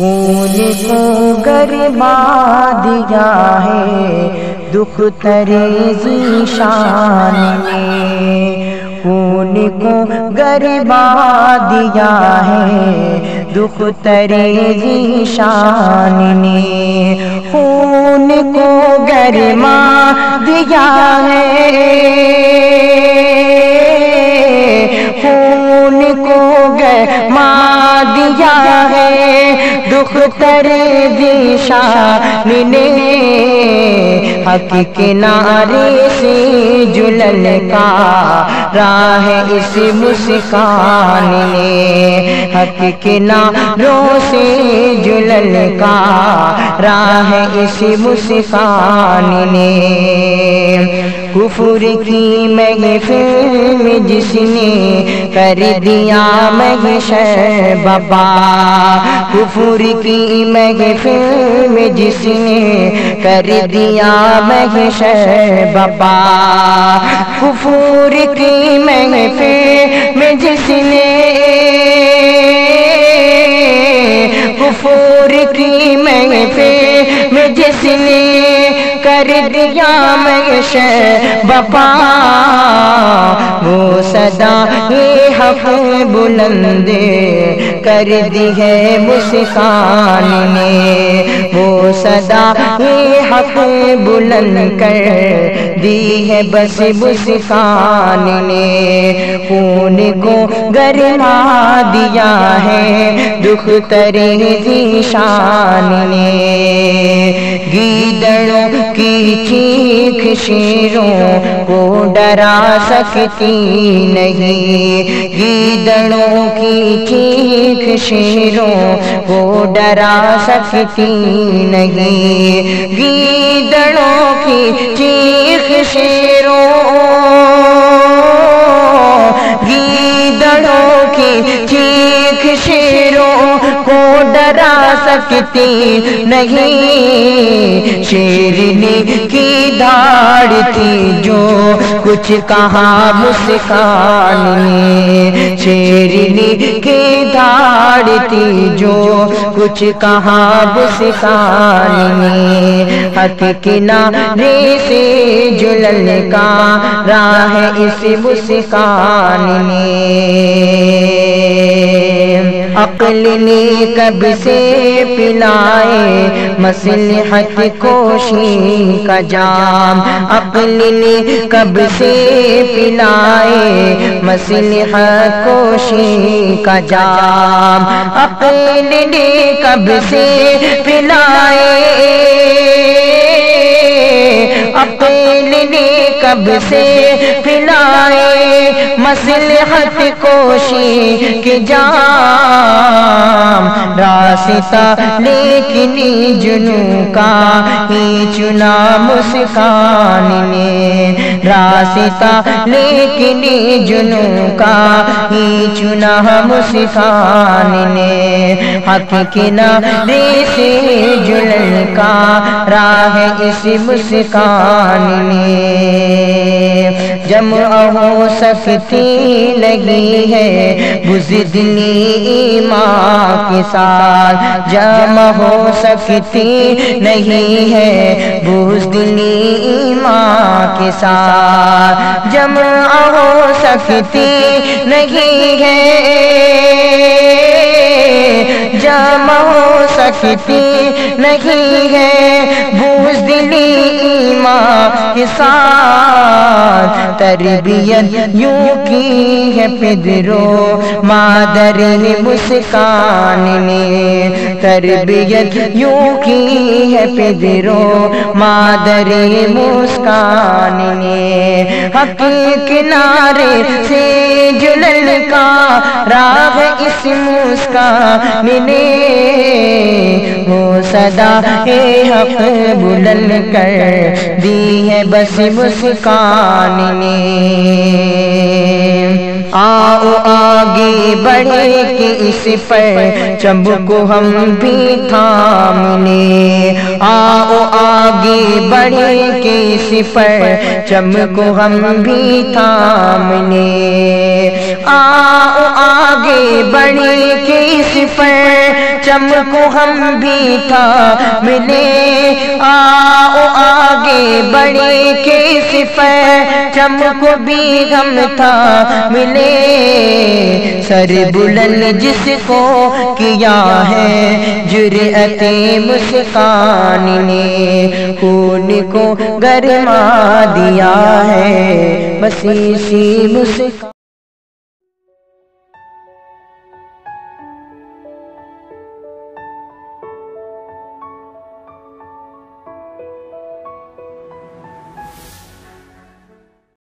خون کو گرما دیا ہے دکھ تری شان نے، خون کو گرما دیا ہے دکھ تری شان نے، خون کو گرما دیا ہے، خون کو گرما دیا ہے دکھ تری شان نے، حق کنارے سے جلن کا راہ اس مسکان نے، حق کناروں سے جلن کا راہ اس مسکان نے، کفر کی محفل میں جس نے کر دیا محشر بابا، کفر کی محفل میں جس نے کر دیا محشر بابا، کفر کی محفل میں جس نے، کفر کی محفل میں جس نے کر دیا محشر بابا، وہ صدا یہ حق بلند کر دی ہے مسکان نے، وہ صدا یہ حق بلند کر دی ہے بس مسکان نے، خون کو گرما دیا ہے دکھ تری شان نے، گیدڑوں کی چیخ شیروں کو ڈرا سکتی نہیں، گیدڑوں کی چیخ شیروں کو ڈرا سکتی نہیں، گیدڑوں کی چیخ شیروں، گیدڑوں کی چیخ شیروں کو ڈرا سکتی نہیں، شیرنی کی دھاڑ تھی جو کچھ کہا مسکان نے، شیرنی کی دھاڑ تھی جو کچھ کہا مسکان نے، حق کنارے سے جلن کا راہ اس مسکان نے، عقل نے کب سے پلائے مصلحت کوشی کا جام، عقل نے کب سے پلائے مصلحت کوشی کا جام، عقل نے کب سے پلائے، عقل نے کب سے پلائے مصلحت کوشی کے جام، راستہ لیکن جنوں کا ہی چنا مسکان نے، راستہ لیکن جنوں کا ہی چنا مسکان نے، حق کنارے سے جلن کا راہ اس مسکان نے، جمع ہو سکتی لگی ہے بزدلی ایمان کے ساتھ، جمع ہو سکتی نہیں ہے بزدلی ایمان کے ساتھ، جمع ہو سکتی نہیں ہے، جمع ہو سکتی نہیں ہے بزدلی ایمان کے ساتھ، تربیت یوں کی ہے پدرو مادر مسکان نے، تربیت یوں کی ہے پدرو مادر مسکان نے، حق کنارے سے جلن کا راہ اس مسکان نے، وہ صدا حق بلند کر دی ہے بس مسکان نے، آؤ آگے بڑھے کہ اس پر چمب کو ہم بھی تھامنے، آؤ آگے بڑھے کہ اس پر چمب کو ہم بھی تھامنے، آؤ آگے بڑھی کس پرچم کو ہم بھی تھا ملے آؤ آگے بڑھی کس پرچم کو بھی ہم تھا ملے سر بلند جس کو کیا ہے جرأت مسکان نے خون کو گرما دیا ہے بس اسی مسکان